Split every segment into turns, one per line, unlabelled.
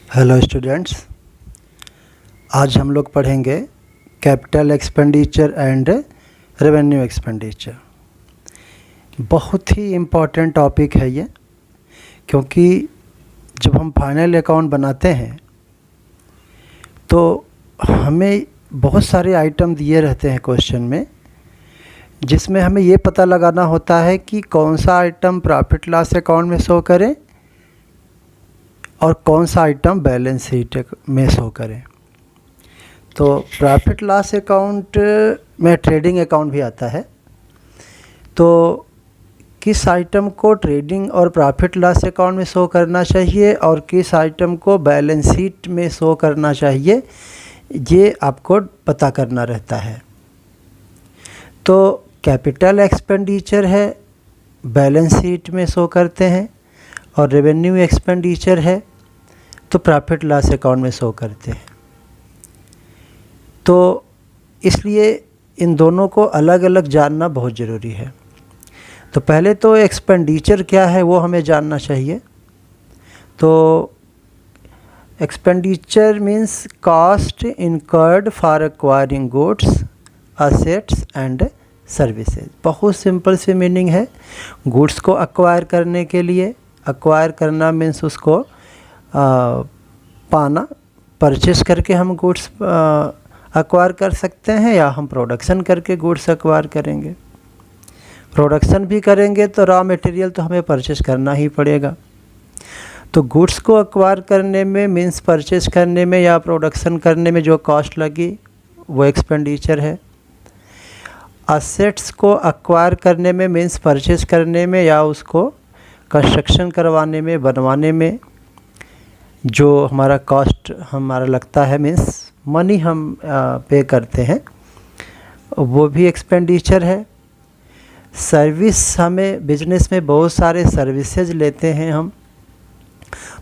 Hello students, आज हम लोग पढ़ेंगे capital expenditure and revenue expenditure. बहुत ही इम्पॉर्टेंट टॉपिक है ये, क्योंकि जब हम फाइनल अकाउंट बनाते हैं तो हमें बहुत सारे आइटम दिए रहते हैं क्वेश्चन में, जिसमें हमें ये पता लगाना होता है कि कौन सा आइटम प्रॉफिट लॉस अकाउंट में शो करें और कौन सा आइटम बैलेंस शीट में शो करें। तो प्रॉफिट लॉस अकाउंट में ट्रेडिंग अकाउंट भी आता है, तो किस आइटम को ट्रेडिंग और प्रॉफिट लॉस अकाउंट में शो करना चाहिए और किस आइटम को बैलेंस शीट में शो करना चाहिए, ये आपको पता करना रहता है। तो कैपिटल एक्सपेंडिचर है, बैलेंस शीट में शो करते हैं, और रेवेन्यू एक्सपेंडिचर है तो प्रॉफिट लॉस अकाउंट में शो करते हैं। तो इसलिए इन दोनों को अलग अलग जानना बहुत ज़रूरी है। तो पहले तो एक्सपेंडिचर क्या है वो हमें जानना चाहिए। तो expenditure means cost incurred for acquiring goods, assets and services. बहुत सिंपल सी मीनिंग है। गुड्स को एक्वायर करने के लिए, एक्वायर करना मीन्स उसको पाना, परचेस करके हम गुड्स एक्वायर कर सकते हैं, या हम प्रोडक्शन करके गुड्स एक्वायर करेंगे। प्रोडक्शन भी करेंगे तो रॉ मटेरियल तो हमें परचेस करना ही पड़ेगा। तो गुड्स को एक्वायर करने में मीन्स परचेस करने में या प्रोडक्शन करने में जो कॉस्ट लगी वो एक्सपेंडिचर है। असेट्स को एक्वायर करने में मीन्स परचेस करने में या उसको कंस्ट्रक्शन करवाने में, बनवाने में जो हमारा कॉस्ट हमारा लगता है, मीन्स मनी हम पे करते हैं, वो भी एक्सपेंडिचर है। सर्विस, हमें बिजनेस में बहुत सारे सर्विसेज लेते हैं हम,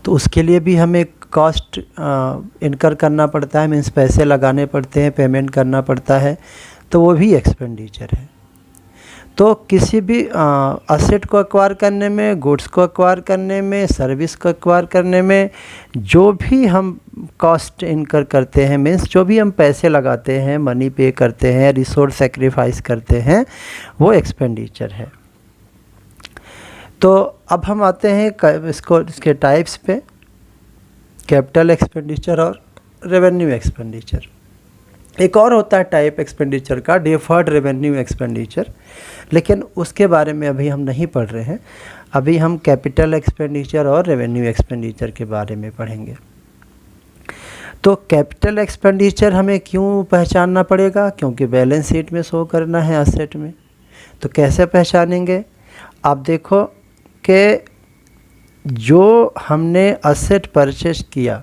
तो उसके लिए भी हमें कॉस्ट इनकर करना पड़ता है, मीन्स पैसे लगाने पड़ते हैं, पेमेंट करना पड़ता है, तो वो भी एक्सपेंडिचर है। तो किसी भी असेट को एक्वायर करने में, गुड्स को एक्वायर करने में, सर्विस को एक्वायर करने में जो भी हम कॉस्ट इनकर करते हैं, मीन्स जो भी हम पैसे लगाते हैं, मनी पे करते हैं, रिसोर्स सेक्रीफाइस करते हैं, वो एक्सपेंडिचर है। तो अब हम आते हैं इसके टाइप्स पे, कैपिटल एक्सपेंडिचर और रेवेन्यू एक्सपेंडिचर। एक और होता है टाइप एक्सपेंडिचर का, डिफर्ड रेवेन्यू एक्सपेंडिचर, लेकिन उसके बारे में अभी हम नहीं पढ़ रहे हैं। अभी हम कैपिटल एक्सपेंडिचर और रेवेन्यू एक्सपेंडिचर के बारे में पढ़ेंगे। तो कैपिटल एक्सपेंडिचर हमें क्यों पहचानना पड़ेगा? क्योंकि बैलेंस शीट में शो करना है असेट में। तो कैसे पहचानेंगे? आप देखो कि जो हमने असेट परचेज किया,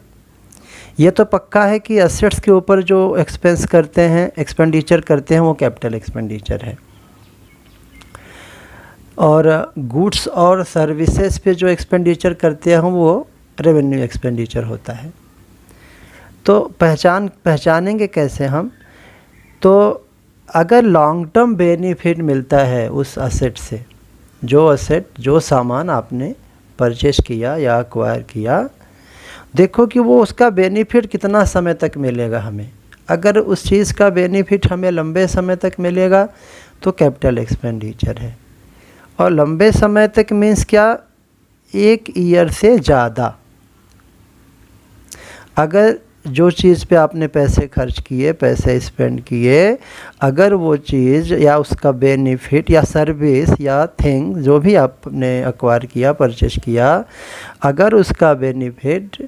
ये तो पक्का है कि असेट्स के ऊपर जो एक्सपेंस करते हैं, एक्सपेंडिचर करते हैं, वो कैपिटल एक्सपेंडिचर है। और गुड्स और सर्विसेज पे जो एक्सपेंडिचर करते हैं हम, वो रेवेन्यू एक्सपेंडिचर होता है। तो पहचानेंगे कैसे हम? तो अगर लॉन्ग टर्म बेनिफिट मिलता है उस असेट से, जो सामान आपने परचेज किया या एक्वायर किया, देखो कि वो उसका बेनिफिट कितना समय तक मिलेगा हमें। अगर उस चीज़ का बेनिफिट हमें लंबे समय तक मिलेगा तो कैपिटल एक्सपेंडिचर है। और लंबे समय तक मीन्स क्या? 1 ईयर से ज़्यादा। अगर जो चीज़ पे आपने पैसे खर्च किए, पैसे स्पेंड किए, अगर वो चीज़ या उसका बेनिफिट या सर्विस या थिंग जो भी आपने एक्वायर किया, परचेज किया, अगर उसका बेनिफिट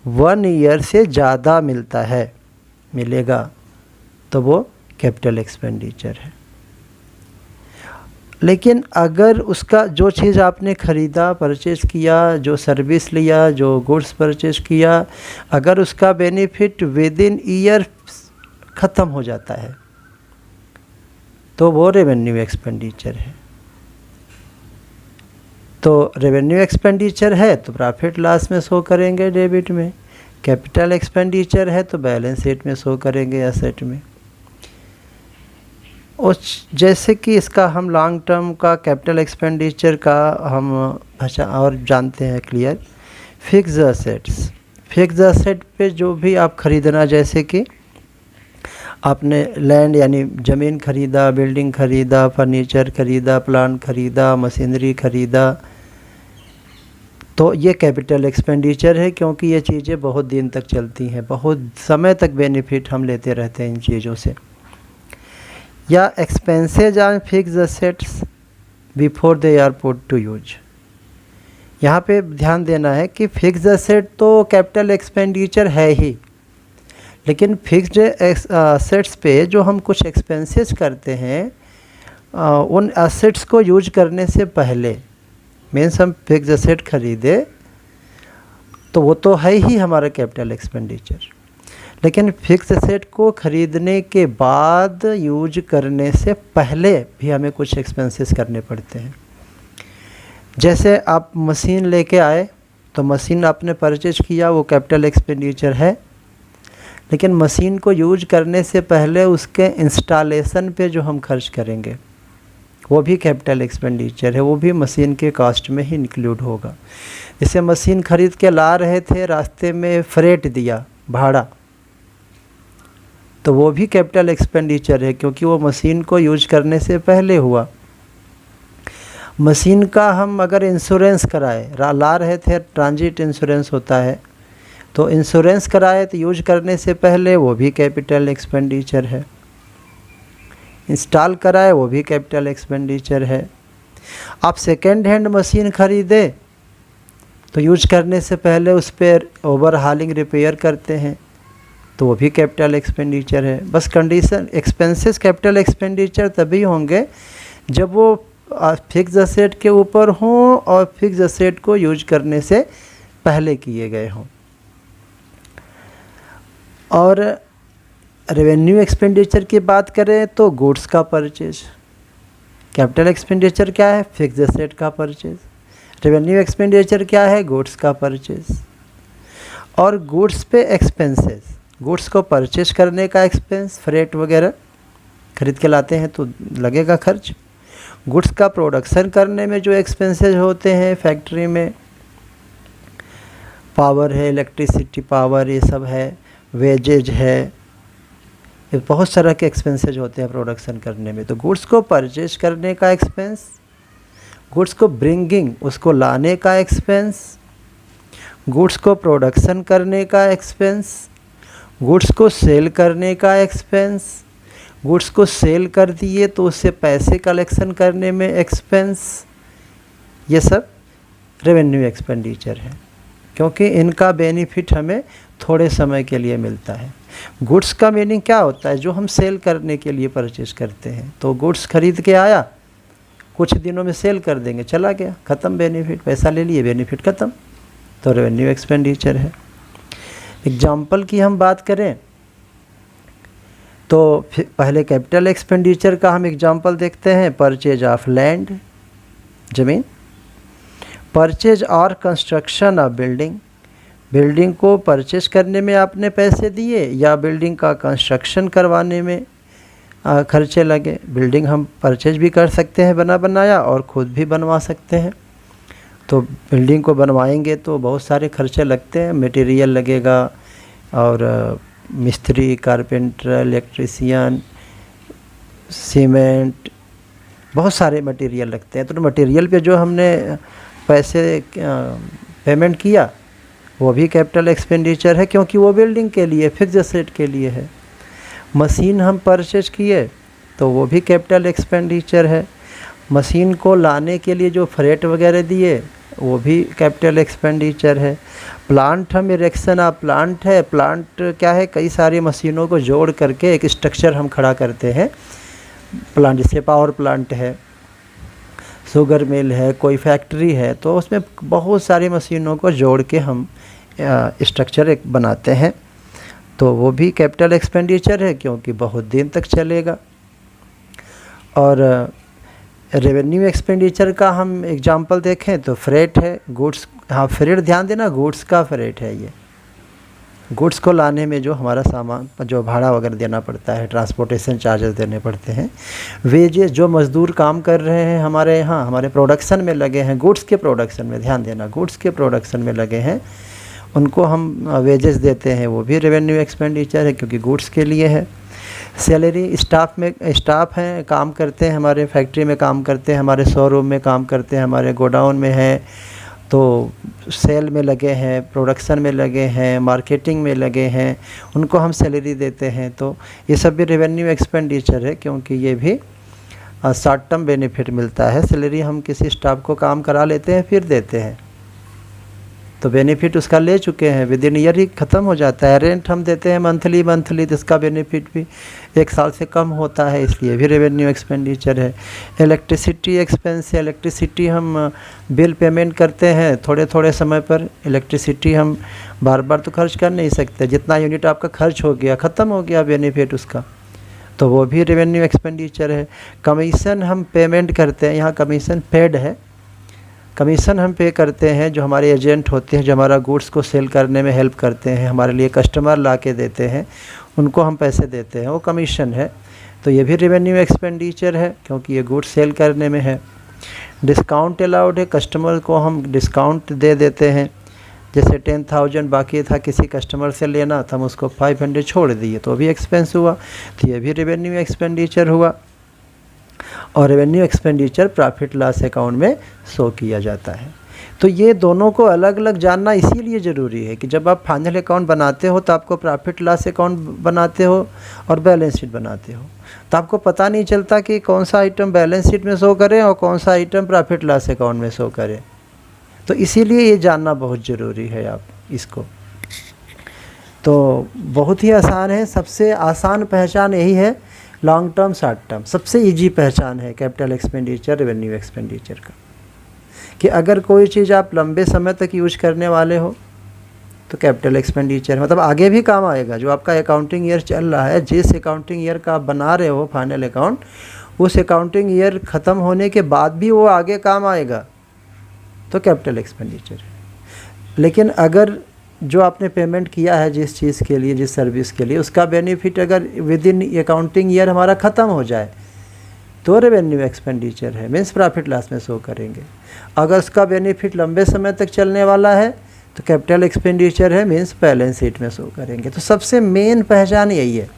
1 ईयर से ज़्यादा मिलेगा तो वो कैपिटल एक्सपेंडिचर है। लेकिन अगर उसका जो चीज़ आपने ख़रीदा, परचेज किया, जो सर्विस लिया, जो गुड्स परचेज किया, अगर उसका बेनिफिट विद इन ईयर ख़त्म हो जाता है तो वो रेवेन्यू एक्सपेंडिचर है। तो रेवेन्यू एक्सपेंडिचर है तो प्रॉफिट लॉस में शो करेंगे, डेबिट में। कैपिटल एक्सपेंडिचर है तो बैलेंस शीट में शो करेंगे, एसेट में। और जैसे कि इसका हम लॉन्ग टर्म का कैपिटल एक्सपेंडिचर का हम भाषा और जानते हैं clear. Fixed assets, fixed asset पे जो भी आप खरीदना, जैसे कि आपने लैंड यानी ज़मीन खरीदा, बिल्डिंग खरीदा, फर्नीचर खरीदा, प्लांट खरीदा, मशीनरी खरीदा, तो ये कैपिटल एक्सपेंडिचर है, क्योंकि ये चीज़ें बहुत दिन तक चलती हैं, बहुत समय तक बेनिफिट हम लेते रहते हैं इन चीज़ों से। या expenses on fixed assets before they are put to use. यहाँ पे ध्यान देना है कि फिक्स्ड एसेट तो कैपिटल एक्सपेंडिचर है ही, लेकिन फिक्स्ड एसेट्स पे जो हम कुछ एक्सपेंसेस करते हैं उन एसेट्स को यूज करने से पहले, मीन्स हम फिक्स्ड एसेट खरीदे तो वो तो है ही हमारा कैपिटल एक्सपेंडिचर, लेकिन फिक्स्ड एसेट को खरीदने के बाद यूज करने से पहले भी हमें कुछ एक्सपेंसेस करने पड़ते हैं। जैसे आप मशीन लेके आए तो मशीन आपने परचेज किया, वो कैपिटल एक्सपेंडिचर है, लेकिन मशीन को यूज करने से पहले उसके इंस्टॉलेशन पे जो हम खर्च करेंगे वो भी कैपिटल एक्सपेंडिचर है, वो भी मशीन के कॉस्ट में ही इंक्लूड होगा। जैसे मशीन ख़रीद के ला रहे थे, रास्ते में फ्रेट दिया, भाड़ा, तो वो भी कैपिटल एक्सपेंडिचर है, क्योंकि वो मशीन को यूज करने से पहले हुआ। मशीन का हम अगर इंश्योरेंस कराए, ला रहे थे, ट्रांजिट इंश्योरेंस होता है, तो इंश्योरेंस कराए तो यूज करने से पहले वो भी कैपिटल एक्सपेंडिचर है। इंस्टॉल कराए वो भी कैपिटल एक्सपेंडिचर है। आप सेकेंड हैंड मशीन ख़रीदे तो यूज करने से पहले उस पर ओवरहालिंग रिपेयर करते हैं, तो वो भी कैपिटल एक्सपेंडिचर है। बस कंडीशन, एक्सपेंसेस कैपिटल एक्सपेंडिचर तभी होंगे जब वो फिक्स्ड एसेट के ऊपर हों और फिक्स्ड एसेट को यूज करने से पहले किए गए हों। और रेवेन्यू एक्सपेंडिचर की बात करें तो गुड्स का परचेज, कैपिटल एक्सपेंडिचर क्या है? फिक्स्ड एसेट का परचेज। रेवेन्यू एक्सपेंडिचर क्या है? गुड्स का परचेज। और गुड्स पे एक्सपेंसेस, गुड्स को परचेज करने का एक्सपेंस, फ्रेट वगैरह खरीद के लाते हैं तो लगेगा खर्च। गुड्स का प्रोडक्शन करने में जो एक्सपेंसेस होते हैं फैक्ट्री में, पावर है, इलेक्ट्रिसिटी पावर, ये सब है, वेजेज है, ये बहुत सारा के एक्सपेंसेज होते हैं प्रोडक्शन करने में। तो गुड्स को परचेज करने का एक्सपेंस, गुड्स को ब्रिंगिंग, उसको लाने का एक्सपेंस, गुड्स को प्रोडक्शन करने का एक्सपेंस, गुड्स को सेल करने का एक्सपेंस, गुड्स को सेल कर दिए तो उससे पैसे कलेक्शन करने में एक्सपेंस, ये सब रेवेन्यू एक्सपेंडिचर है, क्योंकि इनका बेनिफिट हमें थोड़े समय के लिए मिलता है। गुड्स का मीनिंग क्या होता है? जो हम सेल करने के लिए परचेज करते हैं। तो गुड्स खरीद के आया, कुछ दिनों में सेल कर देंगे, चला गया, ख़त्म बेनिफिट, पैसा ले लिए, बेनिफिट ख़त्म, तो रेवेन्यू एक्सपेंडिचर है। एग्जाम्पल की हम बात करें तो पहले कैपिटल एक्सपेंडिचर का हम एग्जाम्पल देखते हैं। परचेज ऑफ लैंड, ज़मीन, परचेज और कंस्ट्रक्शन ऑफ बिल्डिंग, बिल्डिंग को परचेज करने में आपने पैसे दिए या बिल्डिंग का कंस्ट्रक्शन करवाने में खर्चे लगे। बिल्डिंग हम परचेज भी कर सकते हैं बना बनाया, और ख़ुद भी बनवा सकते हैं। तो बिल्डिंग को बनवाएंगे तो बहुत सारे खर्चे लगते हैं, मटेरियल लगेगा, और मिस्त्री, कारपेंटर, इलेक्ट्रीशियन, सीमेंट, बहुत सारे मटेरियल लगते हैं। तो मटेरियल पे जो हमने पैसे पेमेंट किया वो भी कैपिटल एक्सपेंडिचर है, क्योंकि वो बिल्डिंग के लिए, फिक्स्ड एसेट के लिए है। मशीन हम परचेज किए तो वो भी कैपिटल एक्सपेंडिचर है। मशीन को लाने के लिए जो फ्रेट वगैरह दिए वो भी कैपिटल एक्सपेंडिचर है। प्लांट हम इरेक्शन ऑफ प्लांट है, प्लांट क्या है? कई सारी मशीनों को जोड़ करके एक स्ट्रक्चर हम खड़ा करते हैं प्लांट, जैसे पावर प्लांट है, शुगर मिल है, कोई फैक्ट्री है, तो उसमें बहुत सारी मशीनों को जोड़ के हम स्ट्रक्चर एक बनाते हैं, तो वो भी कैपिटल एक्सपेंडिचर है, क्योंकि बहुत दिन तक चलेगा। और रेवेन्यू एक्सपेंडिचर का हम एग्जांपल देखें तो फ्रेट है, गुड्स, हाँ फ्रेट ध्यान देना, गुड्स का फ्रेट है ये। गुड्स को लाने में जो हमारा सामान, जो भाड़ा वगैरह देना पड़ता है, ट्रांसपोर्टेशन चार्जेस देने पड़ते हैं। वेजेस, जो मज़दूर काम कर रहे हैं हमारे यहाँ, हमारे प्रोडक्शन में लगे हैं, गुड्स के प्रोडक्शन में, ध्यान देना, गुड्स के प्रोडक्शन में लगे हैं, उनको हम वेजेस देते हैं, वो भी रेवेन्यू एक्सपेंडिचर है क्योंकि गुड्स के लिए है। सैलरी स्टाफ हैं, काम करते हैं, हमारे फैक्ट्री में काम करते हैं, हमारे शोरूम में काम करते हैं, हमारे गोडाउन में हैं, तो सेल में लगे हैं, प्रोडक्शन में लगे हैं, मार्केटिंग में लगे हैं, उनको हम सैलरी देते हैं। तो ये सब भी रेवेन्यू एक्सपेंडिचर है क्योंकि ये भी शॉर्ट टर्म बेनिफिट मिलता है। सैलरी हम किसी स्टाफ को काम करा लेते हैं फिर देते हैं, तो बेनिफिट उसका ले चुके हैं, विद इन ईयर ही ख़त्म हो जाता है। रेंट हम देते हैं मंथली, तो इसका बेनिफिट भी 1 साल से कम होता है, इसलिए भी रेवेन्यू एक्सपेंडिचर है। इलेक्ट्रिसिटी एक्सपेंस है, इलेक्ट्रिसिटी हम बिल पेमेंट करते हैं थोड़े थोड़े समय पर। इलेक्ट्रिसिटी हम बार बार तो खर्च कर नहीं सकते, जितना यूनिट आपका खर्च हो गया ख़त्म हो गया बेनिफिट उसका, तो वो भी रेवेन्यू एक्सपेंडिचर है। कमीशन हम पेमेंट करते हैं, यहाँ कमीशन पेड है, कमीशन हम पे करते हैं जो हमारे एजेंट होते हैं, जो हमारा गुड्स को सेल करने में हेल्प करते हैं, हमारे लिए कस्टमर ला के देते हैं, उनको हम पैसे देते हैं, वो कमीशन है। तो ये भी रेवेन्यू एक्सपेंडिचर है क्योंकि ये गुड्स सेल करने में है। डिस्काउंट अलाउड है, कस्टमर को हम डिस्काउंट दे देते हैं। जैसे 10,000 बाकी था किसी कस्टमर से लेना, तो हम उसको 500 छोड़ दिए, तो भी एक्सपेंस हुआ, तो ये भी रेवेन्यू एक्सपेंडिचर हुआ। और revenue expenditure profit loss account में शो किया जाता है। तो ये दोनों को अलग अलग जानना इसीलिए ज़रूरी है कि जब आप फाइनल अकाउंट बनाते हो तो आपको प्रॉफिट लॉस अकाउंट बनाते हो और बैलेंस शीट बनाते हो, तो आपको पता नहीं चलता कि कौन सा आइटम बैलेंस शीट में शो करे और कौन सा आइटम प्रॉफिट लॉस अकाउंट में शो करे। तो इसीलिए ये जानना बहुत ज़रूरी है आप इसको। तो बहुत ही आसान है, सबसे आसान पहचान यही है, लॉन्ग टर्म शॉर्ट टर्म सबसे इजी पहचान है कैपिटल एक्सपेंडिचर रेवेन्यू एक्सपेंडिचर का, कि अगर कोई चीज़ आप लंबे समय तक यूज करने वाले हो तो कैपिटल एक्सपेंडिचर मतलब आगे भी काम आएगा। जो आपका अकाउंटिंग ईयर चल रहा है, जिस अकाउंटिंग ईयर का आप बना रहे हो फाइनल अकाउंट, उस अकाउंटिंग ईयर ख़त्म होने के बाद भी वो आगे काम आएगा, तो कैपिटल एक्सपेंडिचर है। लेकिन अगर जो आपने पेमेंट किया है जिस चीज़ के लिए, जिस सर्विस के लिए, उसका बेनिफिट अगर विद इन अकाउंटिंग ईयर हमारा ख़त्म हो जाए तो रेवेन्यू एक्सपेंडिचर है, मीन्स प्रॉफिट लॉस में शो करेंगे। अगर उसका बेनिफिट लंबे समय तक चलने वाला है तो कैपिटल एक्सपेंडिचर है, मीन्स बैलेंस शीट में शो करेंगे। तो सबसे मेन पहचान यही है।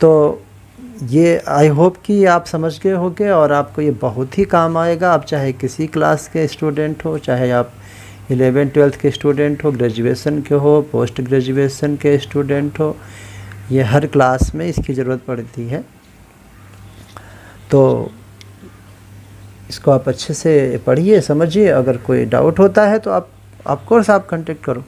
तो ये आई होप कि आप समझ गए होंगे और आपको ये बहुत ही काम आएगा। आप चाहे किसी क्लास के स्टूडेंट हो, चाहे आप 11th-12th के स्टूडेंट हो, ग्रेजुएशन के हो, पोस्ट ग्रेजुएशन के स्टूडेंट हो, ये हर क्लास में इसकी ज़रूरत पड़ती है। तो इसको आप अच्छे से पढ़िए, समझिए। अगर कोई डाउट होता है तो आप ऑफ कोर्स आप कांटेक्ट करो।